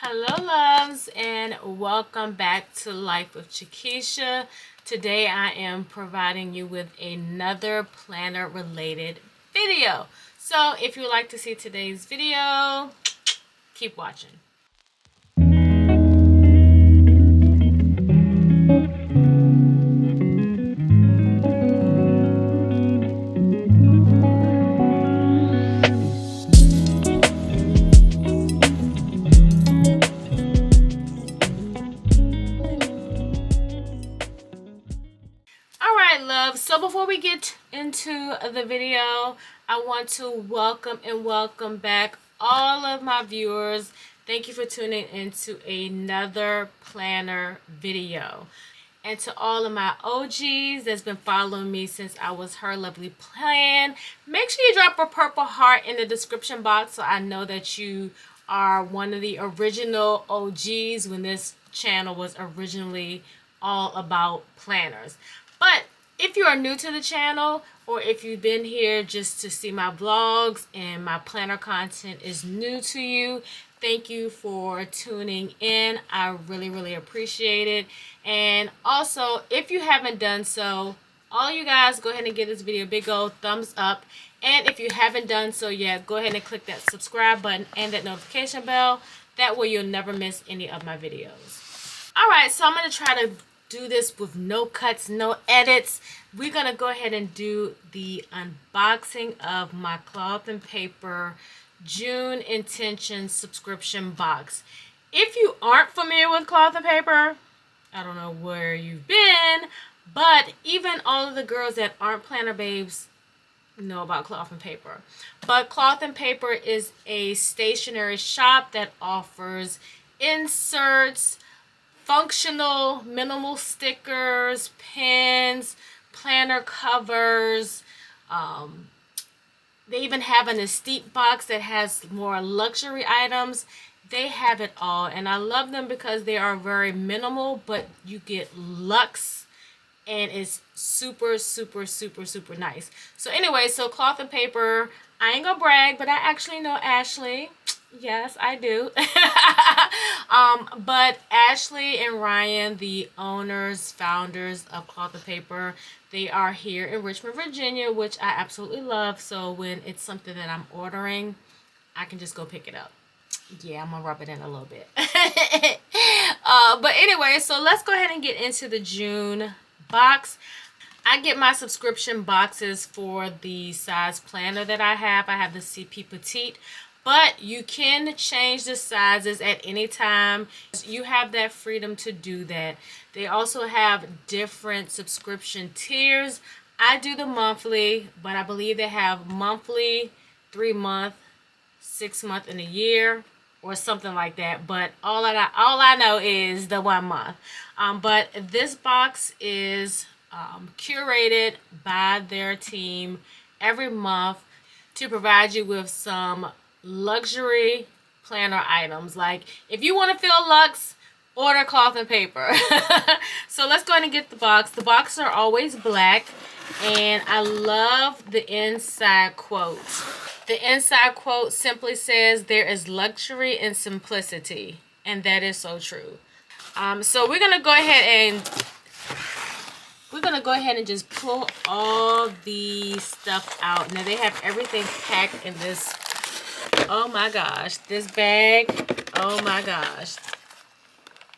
Hello loves, and welcome back to Life with CheKesha. Today I am providing you with another planner related video. So if you would like to see today's video, keep watching. Alright love, so before we get into the video, I want to welcome back all of my viewers. Thank you for tuning into another planner video. And to all of my OGs that's been following me since I was her lovely plan, make sure you drop a purple heart in the description box so I know that you are one of the original OGs when this channel was originally all about planners. But if you are new to the channel, or if you've been here just to see my vlogs and my planner content is new to you, thank you for tuning in. I really appreciate it. And also, if you haven't done so, all you guys go ahead and give this video a big old thumbs up. And if you haven't done so yet, go ahead and click that subscribe button and that notification bell. That way you'll never miss any of my videos. Alright, so I'm going to try to do this with no cuts, no edits. We're going to go ahead and do the unboxing of my cloth and paper June Intentions subscription box. If you aren't familiar with cloth and paper, I don't know where you've been, but even all of the girls that aren't planner babes know about cloth and paper. But cloth and paper is a stationery shop that offers inserts, functional minimal stickers, pens, planner covers. They even have an Estate box that has more luxury items. They have it all, and I love them because they are very minimal, but you get luxe, and it's super nice. So anyway, so cloth and paper, I ain't gonna brag, but I actually know Ashley. Yes, I do. But Ashley and Ryan, the owners, founders of Cloth and Paper, they are here in Richmond, Virginia, which I absolutely love. So when it's something that I'm ordering, I can just go pick it up. Yeah, I'm gonna rub it in a little bit. But anyway, so let's go ahead and get into the June box. I get my subscription boxes for the size planner that I have. I have the CP Petite, but you can change the sizes at any time. You have that freedom to do that. They also have different subscription tiers. I do the monthly, but I believe they have monthly, 3-month, 6-month, and a year, or something like that. But all I know is the 1 month. But this box is curated by their team every month to provide you with some luxury planner items. Like if you want to feel luxe, order cloth and paper. So let's go ahead and get the box. The boxes are always black, and I love the inside quote. The inside quote simply says, "There is luxury in simplicity," and that is so true. So we're gonna go ahead and just pull all the stuff out. Now they have everything packed in this. Oh my gosh, this bag. Oh my gosh.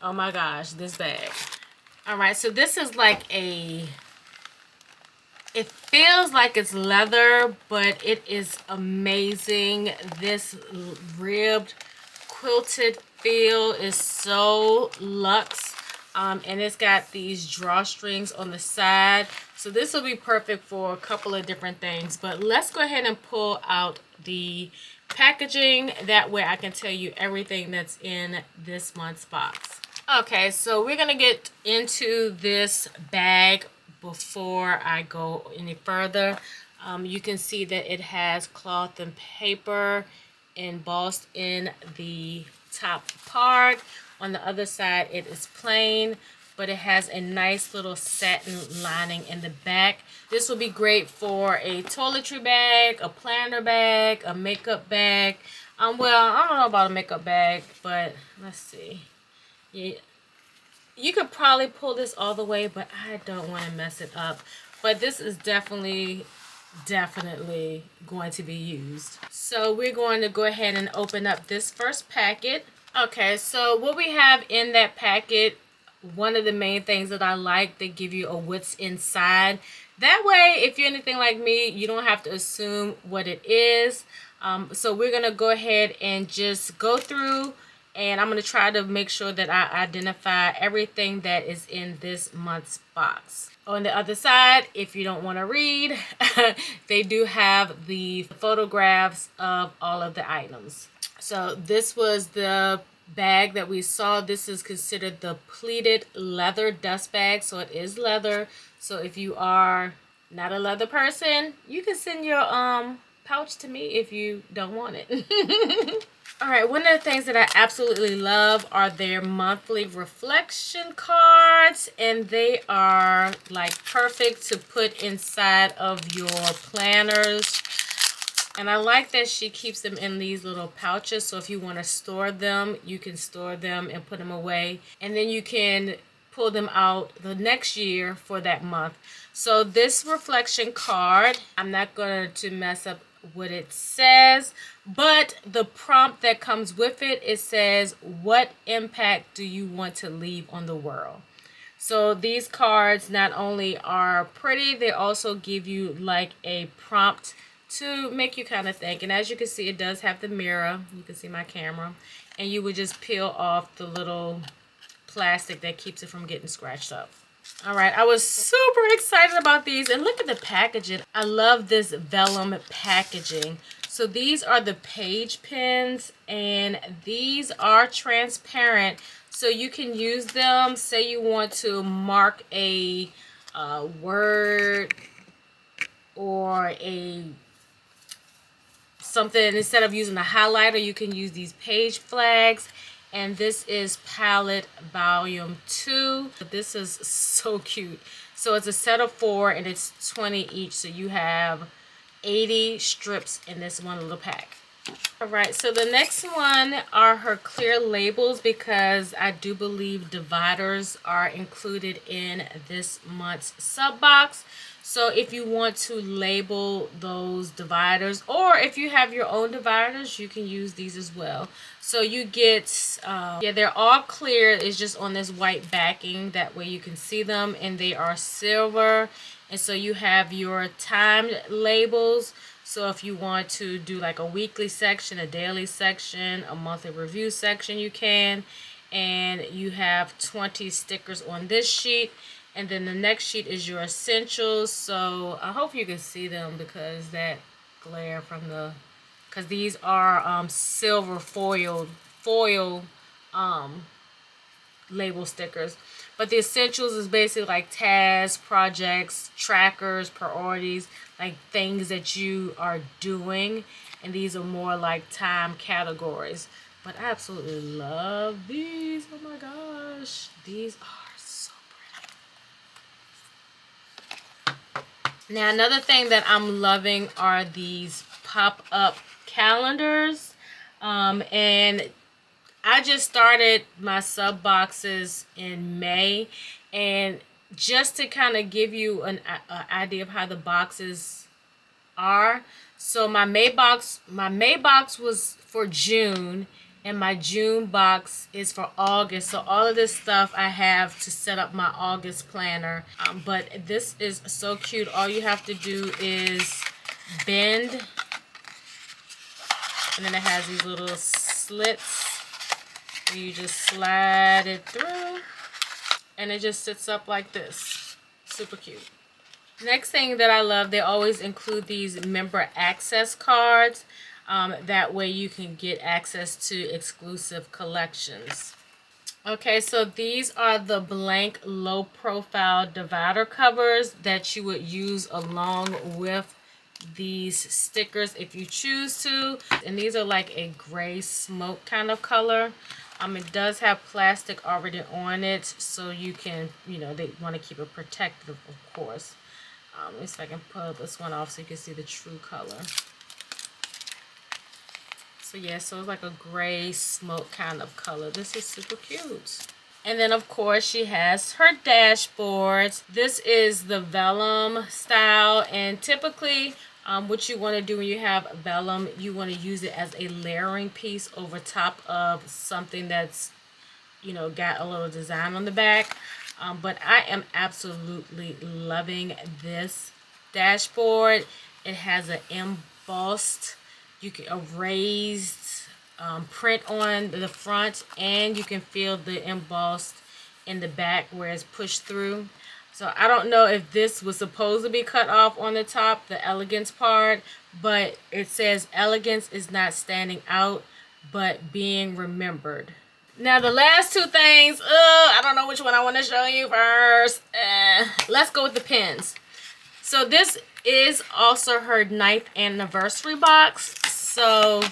Oh my gosh, this bag. Alright, so this is like it feels like it's leather, but it is amazing. This ribbed, quilted feel is so luxe. And it's got these drawstrings on the side. So this will be perfect for a couple of different things. But let's go ahead and pull out the packaging. That way I can tell you everything that's in this month's box. Okay, so we're going to get into this bag before I go any further. You can see that it has cloth and paper embossed in the top part. On the other side, it is plain, but it has a nice little satin lining in the back. This will be great for a toiletry bag, a planner bag, a makeup bag. Well, I don't know about a makeup bag, but let's see. Yeah, you could probably pull this all the way, but I don't want to mess it up. But this is definitely going to be used. So we're going to go ahead and open up this first packet. Okay, so what we have in that packet, one of the main things that I like, they give you a what's inside. That way, if you're anything like me, you don't have to assume what it is. So we're going to go ahead and just go through, and I'm going to try to make sure that I identify everything that is in this month's box. On the other side, if you don't want to read, they do have the photographs of all of the items. So this was the bag that we saw. This is considered the pleated leather dust bag. So it is leather. So if you are not a leather person, you can send your pouch to me if you don't want it. All right, one of the things that I absolutely love are their monthly reflection cards, and they are like perfect to put inside of your planners. And I like that she keeps them in these little pouches, so if you want to store them, you can store them and put them away. And then you can pull them out the next year for that month. So this reflection card, I'm not going to mess up what it says, but the prompt that comes with it, it says, what impact do you want to leave on the world? So these cards not only are pretty, they also give you like a prompt to make you kind of think. And as you can see, it does have the mirror. You can see my camera. And you would just peel off the little plastic that keeps it from getting scratched up. All right, I was super excited about these. And look at the packaging. I love this vellum packaging. So these are the page pins, and these are transparent. So you can use them. Say you want to mark a word or a something, instead of using a highlighter, you can use these page flags. And this is palette volume 2. This is so cute. So it's a set of 4 and it's 20 each. So you have 80 strips in this one little pack. All right, so the next one are her clear labels, because I do believe dividers are included in this month's sub box. So if you want to label those dividers, or if you have your own dividers, you can use these as well. So you get, yeah, they're all clear. It's just on this white backing. That way you can see them, and they are silver. And so you have your timed labels. So if you want to do like a weekly section, a daily section, a monthly review section, you can. And you have 20 stickers on this sheet. And then the next sheet is your essentials. So I hope you can see them, because that glare from the, because these are silver foil label stickers. But the essentials is basically like tasks, projects, trackers, priorities, like things that you are doing. And these are more like time categories. But I absolutely love these. Oh my gosh. These are so pretty. Now another thing that I'm loving are these pop-up calendars. And I just started my sub boxes in May, and just to kind of give you an idea of how the boxes are. So my May box was for June, and my June box is for August. So all of this stuff I have to set up my August planner. But this is so cute. All you have to do is bend, and then it has these little slits. You just slide it through, and it just sits up like this. Super cute. Next thing that I love, they always include these member access cards. That way you can get access to exclusive collections. Okay, so these are the blank low profile divider covers that you would use along with these stickers if you choose to. And these are like a gray smoke kind of color. It does have plastic already on it, so you can, you know, they want to keep it protective, of course. Let me see if I can pull this one off so you can see the true color. So yeah, so it's like a gray smoke kind of color. This is super cute. And then of course she has her dashboards. This is the vellum style, and typically what you want to do when you have vellum, you want to use it as a layering piece over top of something that's, you know, got a little design on the back. But I am absolutely loving this dashboard. It has an embossed, a raised print on the front, and you can feel the embossed in the back where it's pushed through. So I don't know if this was supposed to be cut off on the top, the elegance part, but it says elegance is not standing out, but being remembered. Now the last two things, I don't know which one I want to show you first. Let's go with the pins. So this is also her 9th anniversary box. So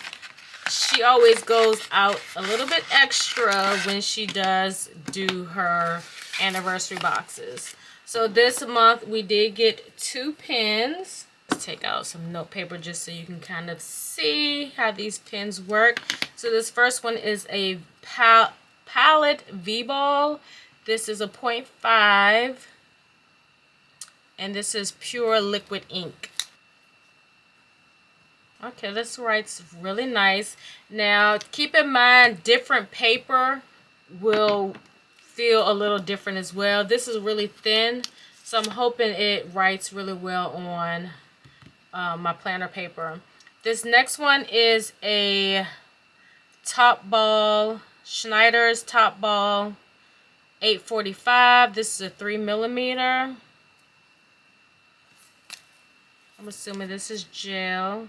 she always goes out a little bit extra when she does do her anniversary boxes. So this month we did get 2 pins. Let's take out some note paper just so you can kind of see how these pins work. So this first one is a palette V-ball. This is a 0.5, and this is pure liquid ink. Okay, this writes really nice. Now keep in mind, different paper will feel a little different as well. This is really thin, so I'm hoping it writes really well on my planner paper. This next one is a top ball, Schneider's top ball 845. This is a 3mm. I'm assuming this is gel.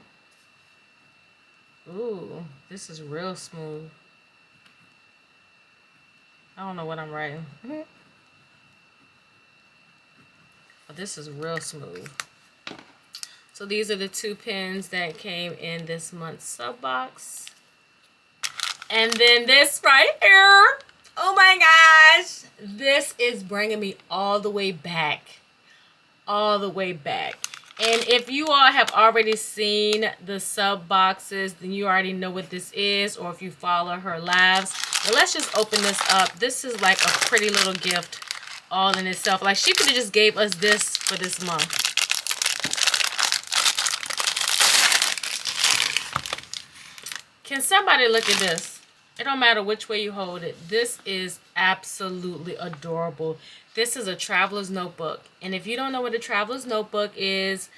Ooh, this is real smooth. I don't know what I'm writing. But this is real smooth. So these are the 2 pins that came in this month's sub box. And then this right here. Oh my gosh. This is bringing me all the way back. All the way back. And if you all have already seen the sub boxes, then you already know what this is, or if you follow her lives. But let's just open this up. This is like a pretty little gift all in itself. Like, she could have just gave us this for this month. Can somebody look at this? It don't matter which way you hold it. This is absolutely adorable. This is a traveler's notebook. And if you don't know what a traveler's notebook is,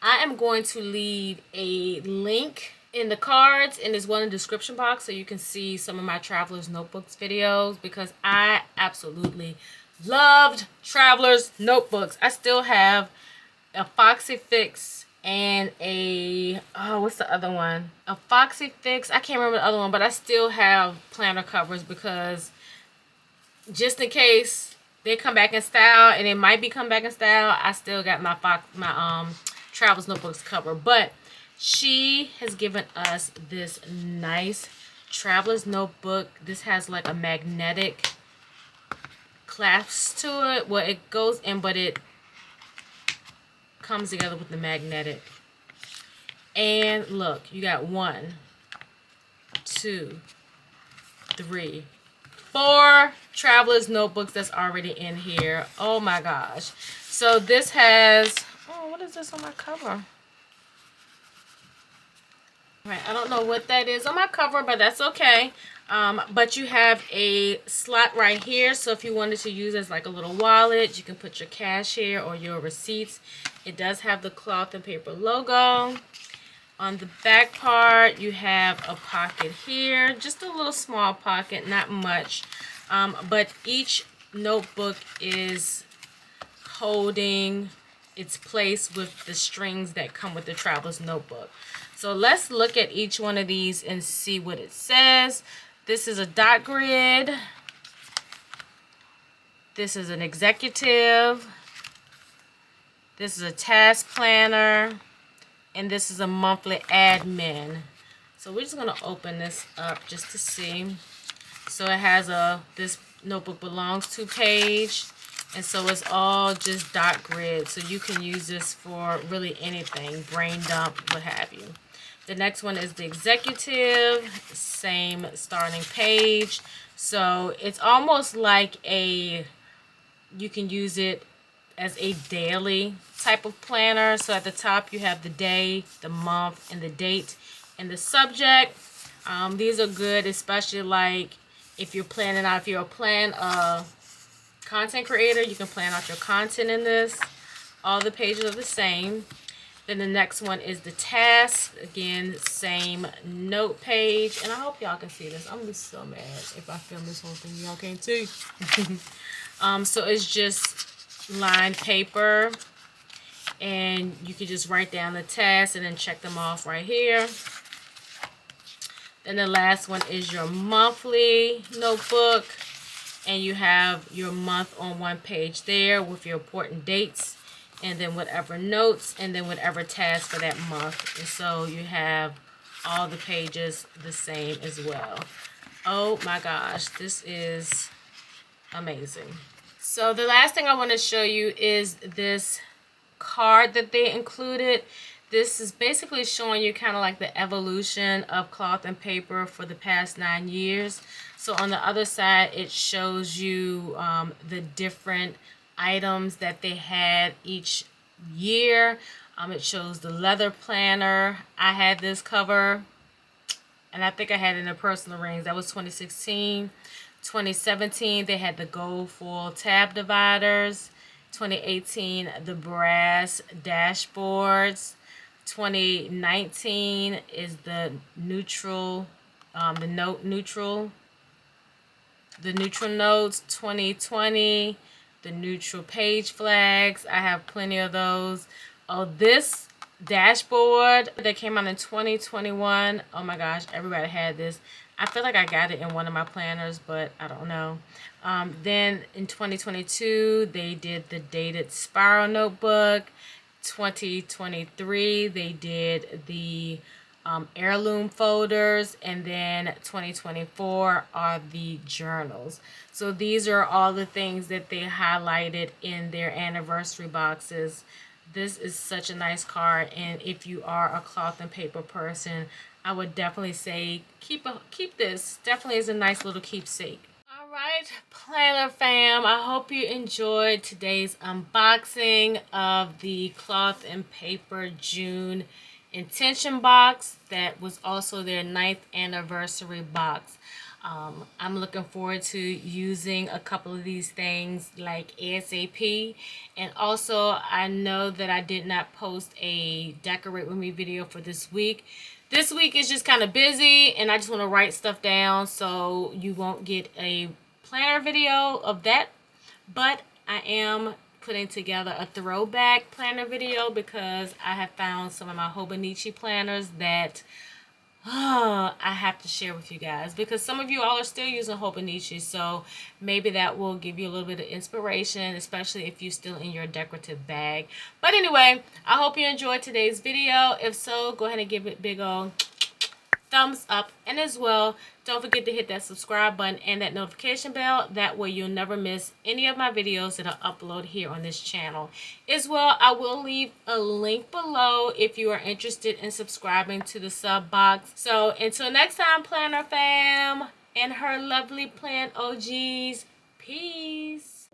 I am going to leave a link in the cards and as well in the description box so you can see some of my traveler's notebooks videos, because I absolutely loved traveler's notebooks. I still have a Foxy Fix and a, oh, what's the other one? A Foxy Fix. I can't remember the other one, but I still have planner covers because just in case they come back in style, and it might be come back in style, I still got my Traveler's Notebooks cover. But she has given us this nice Traveler's Notebook. This has like a magnetic clasp to it. Well, it goes in, but it comes together with the magnetic. And look, you got 1, 2, 3, 4 Traveler's Notebooks that's already in here. Oh my gosh. So this has, oh, what is this on my cover? Right, I don't know what that is on my cover, but that's okay. But you have a slot right here, so if you wanted to use it as like a little wallet, you can put your cash here or your receipts. It does have the cloth and paper logo. On the back part, you have a pocket here, just a little small pocket, not much. But each notebook is holding its place with the strings that come with the Traveler's Notebook. So let's look at each one of these and see what it says. This is a dot grid. This is an executive. This is a task planner. And this is a monthly admin. So we're just going to open this up just to see. So it has this notebook belongs to page. And so it's all just dot grid. So you can use this for really anything, brain dump, what have you. The next one is the executive, same starting page. So it's almost like you can use it as a daily type of planner. So at the top you have the day, the month, and the date, and the subject. These are good, especially like if you're planning out, if you're a content creator, you can plan out your content in this. All the pages are the same. Then the next one is the task. Again, same note page. And I hope y'all can see this. I'm gonna be so mad if I film this whole thing. Y'all can't see. So it's just lined paper. And you can just write down the tasks and then check them off right here. Then the last one is your monthly notebook. And you have your month on one page there with your important dates. And then whatever notes, and then whatever tasks for that month. And so you have all the pages the same as well. Oh my gosh, this is amazing. So the last thing I want to show you is this card that they included. This is basically showing you kind of like the evolution of cloth and paper for the past 9 years. So on the other side, it shows you the different items that they had each year. It shows the leather planner. I had this cover, and I think I had it in the personal rings. That was 2016. 2017, they had the gold foil tab dividers. 2018, the brass dashboards. 2019 is the neutral, the neutral notes. 2020, the neutral page flags. I have plenty of those. Oh, this dashboard that came out in 2021. Oh my gosh, everybody had this. I feel like I got it in one of my planners, but I don't know. Then in 2022, they did the dated spiral notebook. 2023, they did the heirloom folders, and then 2024 are the journals. So these are all the things that they highlighted in their anniversary boxes. This is such a nice card, and if you are a cloth and paper person, I would definitely say keep this. Definitely is a nice little keepsake. Alright, planner fam, I hope you enjoyed today's unboxing of the cloth and paper June intention box. That was also their 9th anniversary box. I'm looking forward to using a couple of these things like ASAP. And also, I know that I did not post a decorate with me video for this week. This week is just kind of busy, and I just want to write stuff down, so you won't get a planner video of that. But I am putting together a throwback planner video because I have found some of my Hobonichi planners that I have to share with you guys, because some of you all are still using Hobonichi, so maybe that will give you a little bit of inspiration, especially if you're still in your decorative bag. But anyway, I hope you enjoyed today's video. If so, go ahead and give it a big old thumbs up, and as well, don't forget to hit that subscribe button and that notification bell. That way you'll never miss any of my videos that I upload here on this channel. As well, I will leave a link below if you are interested in subscribing to the sub box. So until next time, planner fam and her lovely plant OGs, peace.